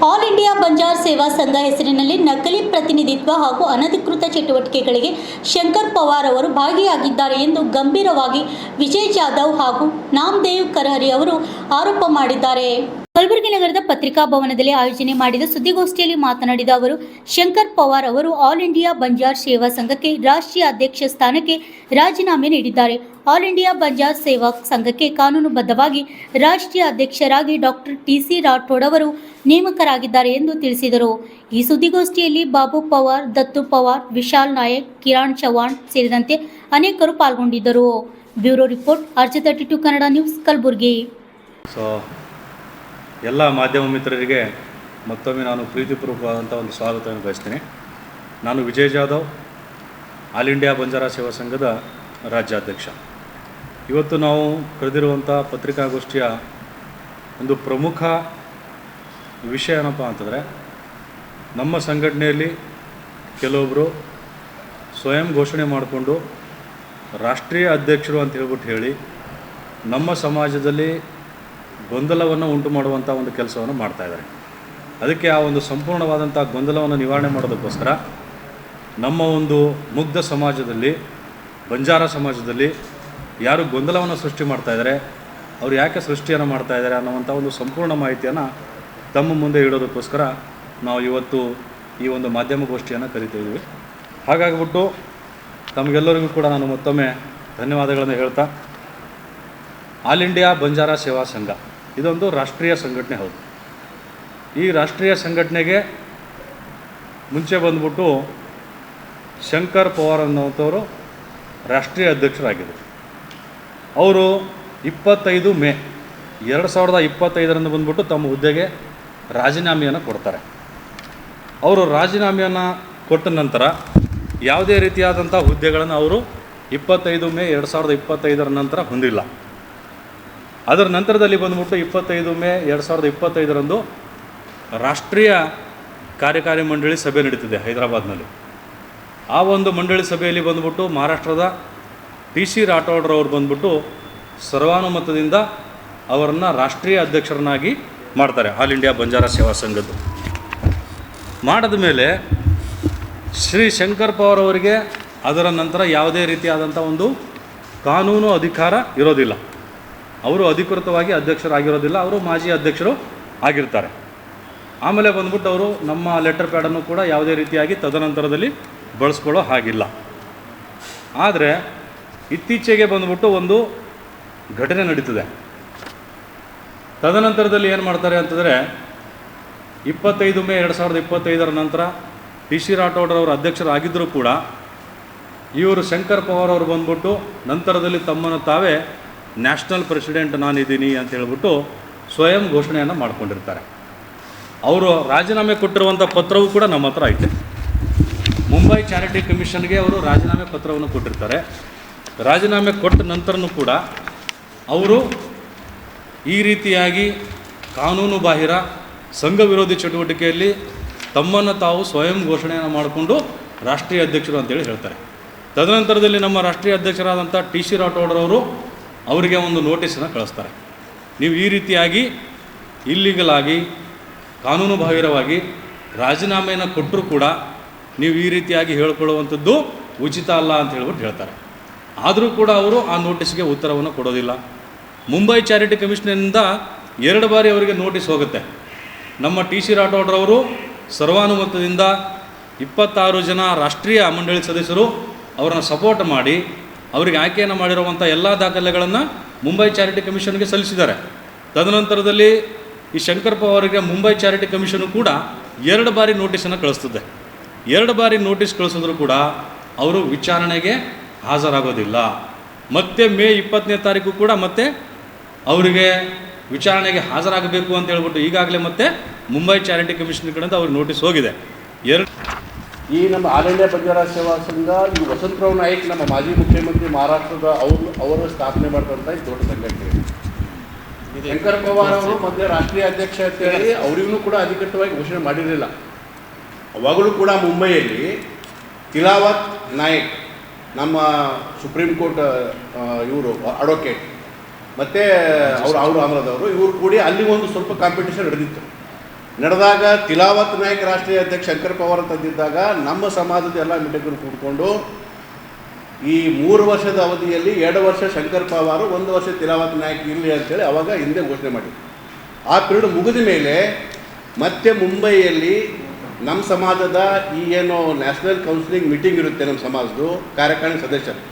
All India Banjara ಸೇವಾ ಸಂಘ ಹೆಸರಿನಲ್ಲಿ ನಕಲಿ ಪ್ರತಿನಿಧಿತ್ವ ಹಾಗೂ ಅನಧಿಕೃತ ಚಟುವಟಿಕೆಗಳಿಗೆ ಶಂಕರ್ ಪವಾರ್ ಅವರು ಭಾಗಿಯಾಗಿದ್ದಾರೆ ಎಂದು ಗಂಭೀರವಾಗಿ ವಿಜಯ್ ಜಾಧವ್ ಹಾಗೂ ನಾಮದೇವ್ ಕರಹರಿ ಅವರು ಆರೋಪ ಮಾಡಿದ್ದಾರೆ. ಕಲಬುರಗಿ ನಗರದ ಪತ್ರಿಕಾ ಭವನದಲ್ಲಿ ಆಯೋಜನೆ ಮಾಡಿದ ಸುದ್ದಿಗೋಷ್ಠಿಯಲ್ಲಿ ಮಾತನಾಡಿದ ಅವರು, ಶಂಕರ್ ಪವಾರ್ ಅವರು ಆಲ್ ಇಂಡಿಯಾ ಬಂಜಾರ್ ಸೇವಾ ಸಂಘಕ್ಕೆ ರಾಷ್ಟ್ರೀಯ ಅಧ್ಯಕ್ಷ ಸ್ಥಾನಕ್ಕೆ ರಾಜೀನಾಮೆ ನೀಡಿದ್ದಾರೆ. ಆಲ್ ಇಂಡಿಯಾ ಬಂಜಾರ್ ಸೇವಾ ಸಂಘಕ್ಕೆ ಕಾನೂನುಬದ್ಧವಾಗಿ ರಾಷ್ಟ್ರೀಯ ಅಧ್ಯಕ್ಷರಾಗಿ ಡಾಕ್ಟರ್ ಟಿ.ಸಿ. ರಾಠೋಡ್ ಅವರು ನೇಮಕರಾಗಿದ್ದಾರೆ ಎಂದು ತಿಳಿಸಿದರು. ಈ ಸುದ್ದಿಗೋಷ್ಠಿಯಲ್ಲಿ ಬಾಬು ಪವಾರ್, ದತ್ತು ಪವಾರ್, ವಿಶಾಲ್ ನಾಯಕ್, ಕಿರಣ್ ಚವ್ಹಾಣ್ ಸೇರಿದಂತೆ ಅನೇಕರು ಪಾಲ್ಗೊಂಡಿದ್ದರು. Bureau report, RJ32 Kannada news, Kalaburagi. ಎಲ್ಲ ಮಾಧ್ಯಮ ಮಿತ್ರರಿಗೆ ಮತ್ತೊಮ್ಮೆ ನಾನು ಪ್ರೀತಿಪೂರ್ವಕವಾದಂಥ ಒಂದು ಸ್ವಾಗತವನ್ನು ಬಯಸ್ತೀನಿ. ನಾನು ವಿಜಯ್ ಜಾಧವ್, ಆಲ್ ಇಂಡಿಯಾ ಬಂಜಾರ ಸೇವಾ ಸಂಘದ ರಾಜ್ಯಾಧ್ಯಕ್ಷ. ಇವತ್ತು ನಾವು ಕರೆದಿರುವಂಥ ಪತ್ರಿಕಾಗೋಷ್ಠಿಯ ಒಂದು ಪ್ರಮುಖ ವಿಷಯ ಏನಪ್ಪ ಅಂತಂದರೆ, ನಮ್ಮ ಸಂಘಟನೆಯಲ್ಲಿ ಕೆಲವೊಬ್ಬರು ಸ್ವಯಂ ಘೋಷಣೆ ಮಾಡಿಕೊಂಡು ರಾಷ್ಟ್ರೀಯ ಅಧ್ಯಕ್ಷರು ಅಂತ ಹೇಳಿ ನಮ್ಮ ಸಮಾಜದಲ್ಲಿ ಗೊಂದಲವನ್ನು ಉಂಟು ಮಾಡುವಂಥ ಒಂದು ಕೆಲಸವನ್ನು ಮಾಡ್ತಾಯಿದ್ದಾರೆ. ಅದಕ್ಕೆ ಆ ಒಂದು ಸಂಪೂರ್ಣವಾದಂಥ ಗೊಂದಲವನ್ನು ನಿವಾರಣೆ ಮಾಡೋದಕ್ಕೋಸ್ಕರ ನಮ್ಮ ಒಂದು ಮುಗ್ಧ ಸಮಾಜದಲ್ಲಿ, ಬಂಜಾರ ಸಮಾಜದಲ್ಲಿ ಯಾರು ಗೊಂದಲವನ್ನು ಸೃಷ್ಟಿ ಮಾಡ್ತಾಯಿದ್ದಾರೆ, ಅವರು ಯಾಕೆ ಸೃಷ್ಟಿಯನ್ನು ಮಾಡ್ತಾಯಿದ್ದಾರೆ ಅನ್ನೋವಂಥ ಒಂದು ಸಂಪೂರ್ಣ ಮಾಹಿತಿಯನ್ನು ತಮ್ಮ ಮುಂದೆ ಇಡೋದಕ್ಕೋಸ್ಕರ ನಾವು ಇವತ್ತು ಈ ಒಂದು ಮಾಧ್ಯಮಗೋಷ್ಠಿಯನ್ನು ಕರಿತಾಯಿದ್ದೀವಿ. ಹಾಗಾಗಿಬಿಟ್ಟು ತಮಗೆಲ್ಲರಿಗೂ ಕೂಡ ನಾನು ಮತ್ತೊಮ್ಮೆ ಧನ್ಯವಾದಗಳನ್ನು ಹೇಳ್ತಾ, ಆಲ್ ಇಂಡಿಯಾ ಬಂಜಾರ ಸೇವಾ ಸಂಘ ಇದೊಂದು ರಾಷ್ಟ್ರೀಯ ಸಂಘಟನೆ ಹೌದು. ಈ ರಾಷ್ಟ್ರೀಯ ಸಂಘಟನೆಗೆ ಮುಂಚೆ ಬಂದ್ಬಿಟ್ಟು ಶಂಕರ್ ಪವಾರ್ ಅನ್ನೋಂಥವರು ರಾಷ್ಟ್ರೀಯ ಅಧ್ಯಕ್ಷರಾಗಿದ್ದರು. ಅವರು 25 ಮೇ 2025 ಬಂದ್ಬಿಟ್ಟು ತಮ್ಮ ಹುದ್ದೆಗೆ ರಾಜೀನಾಮೆಯನ್ನು ಕೊಡ್ತಾರೆ. ಅವರು ರಾಜೀನಾಮೆಯನ್ನು ಕೊಟ್ಟ ನಂತರ ಯಾವುದೇ ರೀತಿಯಾದಂಥ ಹುದ್ದೆಗಳನ್ನು ಅವರು 25 ಮೇ 2025 ನಂತರ ಹೊಂದಿಲ್ಲ. ಅದರ ನಂತರದಲ್ಲಿ ಬಂದ್ಬಿಟ್ಟು 25 ಮೇ 2025 ರಾಷ್ಟ್ರೀಯ ಕಾರ್ಯಕಾರಿ ಮಂಡಳಿ ಸಭೆ ನಡೀತಿದೆ ಹೈದರಾಬಾದ್ನಲ್ಲಿ. ಆ ಒಂದು ಮಂಡಳಿ ಸಭೆಯಲ್ಲಿ ಬಂದ್ಬಿಟ್ಟು ಮಹಾರಾಷ್ಟ್ರದ ಟಿ.ಸಿ. ರಾಠೋಡ್ರವ್ರು ಬಂದ್ಬಿಟ್ಟು ಸರ್ವಾನುಮತದಿಂದ ಅವರನ್ನು ರಾಷ್ಟ್ರೀಯ ಅಧ್ಯಕ್ಷರನ್ನಾಗಿ ಮಾಡ್ತಾರೆ ಆಲ್ ಇಂಡಿಯಾ ಬಂಜಾರ ಸೇವಾ ಸಂಘದ್ದು. ಮಾಡಿದ ಮೇಲೆ ಶ್ರೀ ಶಂಕರ್ ಪವಾರ್ ಅವರಿಗೆ ಅದರ ನಂತರ ಯಾವುದೇ ರೀತಿಯಾದಂಥ ಒಂದು ಕಾನೂನು ಅಧಿಕಾರ ಇರೋದಿಲ್ಲ. ಅವರು ಅಧಿಕೃತವಾಗಿ ಅಧ್ಯಕ್ಷರಾಗಿರೋದಿಲ್ಲ, ಅವರು ಮಾಜಿ ಅಧ್ಯಕ್ಷರು ಆಗಿರ್ತಾರೆ. ಆಮೇಲೆ ಬಂದ್ಬಿಟ್ಟು ಅವರು ನಮ್ಮ ಲೆಟರ್ ಪ್ಯಾಡನ್ನು ಕೂಡ ಯಾವುದೇ ರೀತಿಯಾಗಿ ತದನಂತರದಲ್ಲಿ ಬಳಸ್ಕೊಳ್ಳೋ ಹಾಗಿಲ್ಲ. ಆದರೆ ಇತ್ತೀಚೆಗೆ ಬಂದ್ಬಿಟ್ಟು ಒಂದು ಘಟನೆ ನಡೀತದೆ. ತದನಂತರದಲ್ಲಿ ಏನು ಮಾಡ್ತಾರೆ ಅಂತಂದರೆ, 25 ಮೇ 2025 ನಂತರ ಟಿ.ಸಿ. ರಾಠೋಡ್ರವರು ಅಧ್ಯಕ್ಷರಾಗಿದ್ದರೂ ಕೂಡ ಇವರು ಶಂಕರ್ ಪವಾರ್ ಅವರು ಬಂದ್ಬಿಟ್ಟು ನಂತರದಲ್ಲಿ ತಮ್ಮನ್ನು ತಾವೇ ನ್ಯಾಷನಲ್ ಪ್ರೆಸಿಡೆಂಟ್ ನಾನಿದ್ದೀನಿ ಅಂತ ಹೇಳ್ಬಿಟ್ಟು ಸ್ವಯಂ ಘೋಷಣೆಯನ್ನು ಮಾಡ್ಕೊಂಡಿರ್ತಾರೆ. ಅವರು ರಾಜೀನಾಮೆ ಕೊಟ್ಟಿರುವಂಥ ಪತ್ರವೂ ಕೂಡ ನಮ್ಮ ಹತ್ರ ಐತೆ. ಮುಂಬೈ ಚಾರಿಟಿ ಕಮಿಷನ್ಗೆ ಅವರು ರಾಜೀನಾಮೆ ಪತ್ರವನ್ನು ಕೊಟ್ಟಿರ್ತಾರೆ. ರಾಜೀನಾಮೆ ಕೊಟ್ಟ ನಂತರನೂ ಕೂಡ ಅವರು ಈ ರೀತಿಯಾಗಿ ಕಾನೂನು ಬಾಹಿರ ಸಂಘ ವಿರೋಧಿ ಚಟುವಟಿಕೆಯಲ್ಲಿ ತಮ್ಮನ್ನು ತಾವು ಸ್ವಯಂ ಘೋಷಣೆಯನ್ನು ಮಾಡಿಕೊಂಡು ರಾಷ್ಟ್ರೀಯ ಅಧ್ಯಕ್ಷರು ಅಂತೇಳಿ ಹೇಳ್ತಾರೆ. ತದನಂತರದಲ್ಲಿ ನಮ್ಮ ರಾಷ್ಟ್ರೀಯ ಅಧ್ಯಕ್ಷರಾದಂಥ ಟಿ.ಸಿ. ರಾಠೋಡ್ರವರು ಅವರಿಗೆ ಒಂದು ನೋಟಿಸನ್ನು ಕಳಿಸ್ತಾರೆ. ನೀವು ಈ ರೀತಿಯಾಗಿ ಇಲ್ಲೀಗಲ್ ಆಗಿ ಕಾನೂನು ಬಾಹಿರವಾಗಿ ರಾಜೀನಾಮೆಯನ್ನು ಕೊಟ್ಟರೂ ಕೂಡ ನೀವು ಈ ರೀತಿಯಾಗಿ ಹೇಳ್ಕೊಳ್ಳುವಂಥದ್ದು ಉಚಿತ ಅಲ್ಲ ಅಂತ ಹೇಳ್ಬಿಟ್ಟು ಹೇಳ್ತಾರೆ. ಆದರೂ ಕೂಡ ಅವರು ಆ ನೋಟಿಸ್ಗೆ ಉತ್ತರವನ್ನು ಕೊಡೋದಿಲ್ಲ. ಮುಂಬೈ ಚಾರಿಟಿ ಕಮಿಷನಿಂದ 2 ಬಾರಿ ಅವರಿಗೆ ನೋಟಿಸ್ ಹೋಗುತ್ತೆ. ನಮ್ಮ ಟಿ.ಸಿ. ರಾಠೋಡ್ರವರು ಸರ್ವಾನುಮತದಿಂದ 26 ಜನ ರಾಷ್ಟ್ರೀಯ ಮಂಡಳಿ ಸದಸ್ಯರು ಅವರನ್ನು ಸಪೋರ್ಟ್ ಮಾಡಿ ಅವರಿಗೆ ಆಯ್ಕೆಯನ್ನು ಮಾಡಿರುವಂಥ ಎಲ್ಲ ದಾಖಲೆಗಳನ್ನು ಮುಂಬೈ ಚಾರಿಟಿ ಕಮಿಷನ್ಗೆ ಸಲ್ಲಿಸಿದ್ದಾರೆ. ತದನಂತರದಲ್ಲಿ ಈ ಶಂಕರ್ ಪವಾರ್ಗೆ ಮುಂಬೈ ಚಾರಿಟಿ ಕಮಿಷನು ಕೂಡ 2 ಬಾರಿ ನೋಟಿಸನ್ನು ಕಳಿಸ್ತದೆ. 2 ಬಾರಿ ನೋಟಿಸ್ ಕಳಿಸಿದ್ರು ಕೂಡ ಅವರು ವಿಚಾರಣೆಗೆ ಹಾಜರಾಗೋದಿಲ್ಲ. ಮತ್ತೆ ಮೇ 20ನೇ ತಾರೀಕು ಕೂಡ ಮತ್ತೆ ಅವರಿಗೆ ವಿಚಾರಣೆಗೆ ಹಾಜರಾಗಬೇಕು ಅಂತ ಹೇಳ್ಬಿಟ್ಟು ಈಗಾಗಲೇ ಮತ್ತೆ ಮುಂಬೈ ಚಾರಿಟಿ ಕಮಿಷನ್ ಕಡೆಯಿಂದ ಅವ್ರಿಗೆ ನೋಟಿಸ್ ಹೋಗಿದೆ. ಈ ನಮ್ಮ ಆಲ್ ಇಂಡಿಯಾ ಬಂಜಾರ ಸೇವಾ ಸಂಘ ಈ ವಸಂತರಾವ್ ನಾಯಕ್ ನಮ್ಮ ಮಾಜಿ ಮುಖ್ಯಮಂತ್ರಿ ಮಹಾರಾಷ್ಟ್ರದ ಅವರು ಸ್ಥಾಪನೆ ಮಾಡಿದಂಥ ದೊಡ್ಡ ಸಂಘಟನೆ. ಶಂಕರ್ ಪವಾರ್ ಅವರು ಮತ್ತೆ ರಾಷ್ಟ್ರೀಯ ಅಧ್ಯಕ್ಷ ಅಂತೇಳಿ ಅವರಿಗೂ ಕೂಡ ಅಧಿಕೃತವಾಗಿ ಘೋಷಣೆ ಮಾಡಿರಲಿಲ್ಲ. ಅವಾಗಲೂ ಕೂಡ ಮುಂಬೈಯಲ್ಲಿ ತಿಲಾವತ್ ನಾಯಕ್ ನಮ್ಮ ಸುಪ್ರೀಂ ಕೋರ್ಟ್ ಇವರು ಅಡ್ವೊಕೇಟ್ ಮತ್ತು ಅವರು ಆಂಧ್ರದವರು ಇವರು ಕೂಡಿ ಅಲ್ಲಿ ಒಂದು ಸ್ವಲ್ಪ ಕಾಂಪಿಟೇಷನ್ ನಡೆದಿತ್ತು. ನಡೆದಾಗ ತಿಲಾವತ್ ನಾಯಕ್ ರಾಷ್ಟ್ರೀಯ ಅಧ್ಯಕ್ಷ ಶಂಕರ್ ಪವಾರ್ ತಂದಿದ್ದಾಗ ನಮ್ಮ ಸಮಾಜದ ಎಲ್ಲ ಮೀಟಿಂಗ್ಗಳು ಕೂತ್ಕೊಂಡು ಈ 3 ವರ್ಷದ ಅವಧಿಯಲ್ಲಿ 2 ವರ್ಷ ಶಂಕರ್ ಪವಾರ್ 1 ವರ್ಷ ತಿಲಾವತ್ ನಾಯಕ್ ಇರಲಿ ಅಂತೇಳಿ ಅವಾಗ ಹಿಂದೆ ಘೋಷಣೆ ಮಾಡಿದ್ರು. ಆ ಪೀರಿಯಡ್ ಮುಗಿದ ಮೇಲೆ ಮತ್ತೆ ಮುಂಬೈಯಲ್ಲಿ ನಮ್ಮ ಸಮಾಜದ ಈ ಏನು ನ್ಯಾಷನಲ್ ಕೌನ್ಸಿಲಿಂಗ್ ಮೀಟಿಂಗ್ ಇರುತ್ತೆ, ನಮ್ಮ ಸಮಾಜದ್ದು ಕಾರ್ಯಕಾರಿಣಿ ಸದಸ್ಯರು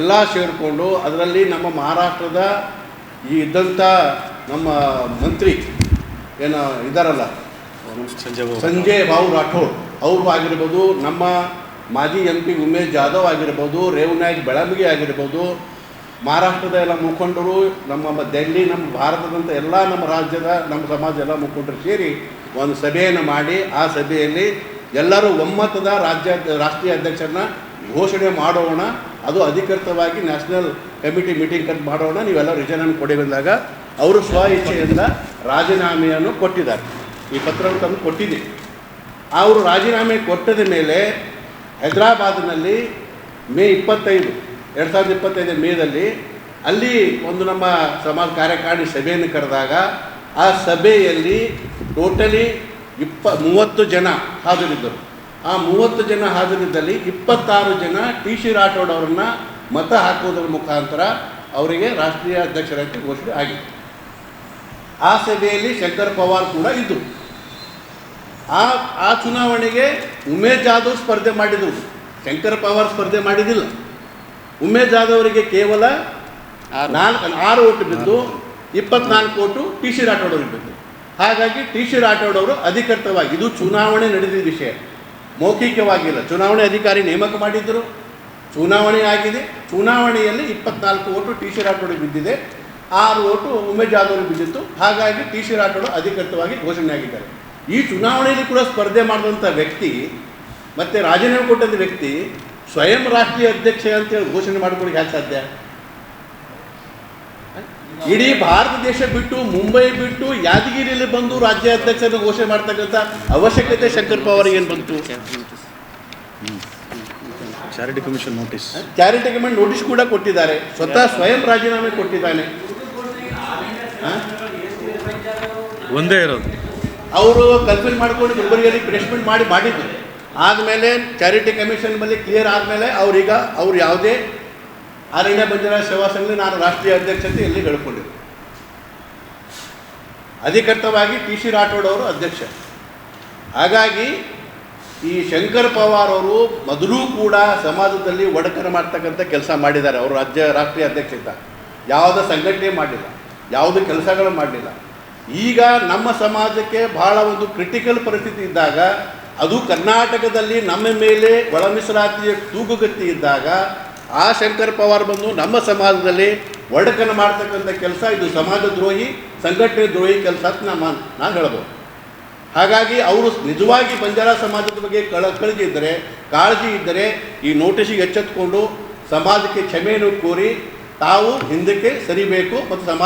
ಎಲ್ಲ ಸೇರಿಕೊಂಡು ಅದರಲ್ಲಿ ನಮ್ಮ ಮಹಾರಾಷ್ಟ್ರದ ಈ ಇದ್ದಂಥ ನಮ್ಮ ಮಂತ್ರಿ ಏನು ಇದ್ದಾರಲ್ಲ ಸಂಜಯ್ ಬಾಬು ರಾಠೋಡ್ ಅವರು ಆಗಿರ್ಬೋದು, ನಮ್ಮ ಮಾಜಿ MP ಉಮೇಶ್ ಜಾಧವ್ ಆಗಿರ್ಬೋದು, ರೇವನಾಯಕ್ ಬೆಳಮಗಿ ಆಗಿರ್ಬೋದು, ಮಹಾರಾಷ್ಟ್ರದ ಎಲ್ಲ ಮುಖಂಡರು, ನಮ್ಮ ದೆಹಲಿ, ನಮ್ಮ ಭಾರತದಂಥ ಎಲ್ಲ ನಮ್ಮ ರಾಜ್ಯದ ನಮ್ಮ ಸಮಾಜ ಎಲ್ಲ ಮುಖಂಡರು ಸೇರಿ ಒಂದು ಸಭೆಯನ್ನು ಮಾಡಿ ಆ ಸಭೆಯಲ್ಲಿ ಎಲ್ಲರೂ ಒಮ್ಮತದ ರಾಷ್ಟ್ರೀಯ ಅಧ್ಯಕ್ಷರನ್ನ ಘೋಷಣೆ ಮಾಡೋಣ, ಅದು ಅಧಿಕೃತವಾಗಿ ನ್ಯಾಷನಲ್ ಕಮಿಟಿ ಮೀಟಿಂಗ್ ಕರೆದು ಮಾಡೋಣ, ನೀವೆಲ್ಲ ರಿಜನನ್ನು ಕೊಡಿ ಬಂದಾಗ ಅವರು ಸ್ವ ಇಚ್ಛೆಯಿಂದ ರಾಜೀನಾಮೆಯನ್ನು ಕೊಟ್ಟಿದ್ದಾರೆ. ಈ ಪತ್ರವನ್ನು ತಂದು ಕೊಟ್ಟಿದೆ. ಅವರು ರಾಜೀನಾಮೆ ಕೊಟ್ಟದ ಮೇಲೆ ಹೈದರಾಬಾದ್ನಲ್ಲಿ ಮೇ 25, 2025 ಮೇದಲ್ಲಿ ಅಲ್ಲಿ ಒಂದು ನಮ್ಮ ಸಮಾಜ ಕಾರ್ಯಕಾರಿಣಿ ಸಭೆಯನ್ನು ಕರೆದಾಗ ಆ ಸಭೆಯಲ್ಲಿ ಟೋಟಲಿ 30 ಜನ ಹಾಜರಿದ್ದರು. ಆ 30 ಜನ ಹಾಜರಿದ್ದಲ್ಲಿ 26 ಜನ ಟಿ ಸಿ ರಾಠೋಡ್ ಅವರನ್ನು ಮತ ಹಾಕುವುದರ ಮುಖಾಂತರ ಅವರಿಗೆ ರಾಷ್ಟ್ರೀಯ ಅಧ್ಯಕ್ಷರಾಗಿ ಘೋಷಣೆ ಆಗಿದೆ. ಆ ಸಭೆಯಲ್ಲಿ ಶಂಕರ್ ಪವಾರ್ ಕೂಡ ಇದ್ದರು. ಆ ಚುನಾವಣೆಗೆ ಉಮೇಶ್ ಜಾಧವ್ ಸ್ಪರ್ಧೆ ಮಾಡಿದರು, ಶಂಕರ್ ಪವಾರ್ ಸ್ಪರ್ಧೆ ಮಾಡಿದ್ದಿಲ್ಲ. ಉಮೇಶ್ ಜಾಧವ್ ಅವರಿಗೆ ಕೇವಲ 6 ಓಟು ಬಿದ್ದು 24 ಓಟು ಟಿ ಸಿ ರಾಠೋಡ್ ಅವರಿಗೆ ಬಿದ್ದು. ಹಾಗಾಗಿ ಟಿ ಸಿ ರಾಠೋಡ್ ಅವರು ಅಧಿಕೃತವಾಗಿ, ಇದು ಚುನಾವಣೆ ನಡೆದಿದ್ದ ವಿಷಯ, ಮೌಖಿಕವಾಗಿಲ್ಲ, ಚುನಾವಣೆ ಅಧಿಕಾರಿ ನೇಮಕ ಮಾಡಿದ್ದರು, ಚುನಾವಣೆ ಆಗಿದೆ. ಚುನಾವಣೆಯಲ್ಲಿ 24 ಓಟು ಟಿ ಸಿ ರಾಠೋಡ್ಗೆ ಬಿದ್ದಿದೆ, 6 ಓಟು ಉಮೇಶ್ ಜಾಧವ್ ಅವರಿಗೆ ಬಿದ್ದಿತ್ತು. ಹಾಗಾಗಿ ಟಿ ಸಿ ರಾಠೋಡ್ ಅಧಿಕೃತವಾಗಿ ಘೋಷಣೆ ಆಗಿದ್ದಾರೆ. ಈ ಚುನಾವಣೆಯಲ್ಲಿ ಕೂಡ ಸ್ಪರ್ಧೆ ಮಾಡಿದಂಥ ವ್ಯಕ್ತಿ ಮತ್ತು ರಾಜೀನಾಮೆ ಕೊಟ್ಟಂಥ ವ್ಯಕ್ತಿ ಸ್ವಯಂ ರಾಷ್ಟ್ರೀಯ ಅಧ್ಯಕ್ಷ ಅಂತೇಳಿ ಘೋಷಣೆ ಮಾಡ್ಕೊಳ್ಳಿಕ್ಕೆ ಯಾಕೆ ಸಾಧ್ಯ? ಇಡೀ ಭಾರತ ದೇಶ ಬಿಟ್ಟು, ಮುಂಬೈ ಬಿಟ್ಟು ಯಾದಗಿರಿಯಲ್ಲಿ ಬಂದು ರಾಜ್ಯ ಅಧ್ಯಕ್ಷರನ್ನು ಘೋಷಣೆ ಮಾಡ್ತಕ್ಕಂಥ ಅವಶ್ಯಕತೆ ಶಂಕರ್ ಪವಾರ್ ಏನು ಬಂತು? Charity commission notice, charity commission notice ಕೂಡ ಕೊಟ್ಟಿದ್ದಾರೆ. ಸ್ವತಃ ಸ್ವಯಂ ರಾಜೀನಾಮೆ ಕೊಟ್ಟಿದ್ದಾನೆ. ಒಂದೇ ಇರೋದು. ಅವರು ಕನ್ಫ್ಯೂಸ್ ಮಾಡ್ಕೊಂಡು ಗುಲ್ಬರ್ಗಲ್ಲಿ ಪ್ರೆಸ್ಮೆಂಟ್ ಮಾಡಿದ್ರು. ಆದಮೇಲೆ ಚಾರಿಟಿ ಕಮಿಷನ್ ಮೇಲೆ ಕ್ಲಿಯರ್ ಆದಮೇಲೆ ಅವ್ರು ಯಾವುದೇ ಆಲ್ ಇಂಡಿಯಾ ಬಂಜಾರಾ ಸೇವಾ ಸಂಘದಲ್ಲಿ ನಾನು ರಾಷ್ಟ್ರೀಯ ಅಧ್ಯಕ್ಷತೆ ಎಲ್ಲಿ ಹೇಳ್ಕೊಂಡಿದ್ದೆ. ಅಧಿಕೃತವಾಗಿ ಟಿ ಸಿ ರಾಠೋಡ್ ಅವರು ಅಧ್ಯಕ್ಷ. ಹಾಗಾಗಿ ಈ ಶಂಕರ್ ಪವಾರ್ ಅವರು ಮೊದಲು ಕೂಡ ಸಮಾಜದಲ್ಲಿ ಒಡಕನ ಮಾಡ್ತಕ್ಕಂಥ ಕೆಲಸ ಮಾಡಿದ್ದಾರೆ. ಅವರು ರಾಷ್ಟ್ರೀಯ ಅಧ್ಯಕ್ಷ ಇದ್ದ, ಯಾವುದೇ ಸಂಘಟನೆ ಮಾಡಲಿಲ್ಲ, ಯಾವುದೇ ಕೆಲಸಗಳು ಮಾಡಲಿಲ್ಲ. ಈಗ ನಮ್ಮ ಸಮಾಜಕ್ಕೆ ಬಹಳ ಒಂದು ಕ್ರಿಟಿಕಲ್ ಪರಿಸ್ಥಿತಿ ಇದ್ದಾಗ, ಅದು ಕರ್ನಾಟಕದಲ್ಲಿ ನಮ್ಮ ಮೇಲೆ ಒಳ ಮೀಸಲಾತಿಯ ತೂಗುಗತಿ ಇದ್ದಾಗ ಆ ಶಂಕರ್ ಪವಾರ್ ಬಂದು ನಮ್ಮ ಸಮಾಜದಲ್ಲಿ ಒಡಕನ ಮಾಡ್ತಕ್ಕಂಥ ಕೆಲಸ, ಇದು ಸಮಾಜ ದ್ರೋಹಿ, ಸಂಘಟನೆ ದ್ರೋಹಿ ಕೆಲಸ ಅಂತ ನಾನು ಹೇಳ್ಬೋದು. ಹಾಗಾಗಿ ಅವರು ನಿಜವಾಗಿ ಬಂಜಾರ ಸಮಾಜದ ಬಗ್ಗೆ ಕಾಳಜಿ ಇದ್ದರೆ ಈ ನೋಟಿಸಿಗೆ ಎಚ್ಚೆತ್ತುಕೊಂಡು ಸಮಾಜಕ್ಕೆ ಕ್ಷಮೆಯನ್ನು ಕೋರಿ ತಾವು ಹಿಂದಕ್ಕೆ ಸರಿಬೇಕು ಮತ್ತು ಸಮಾಜ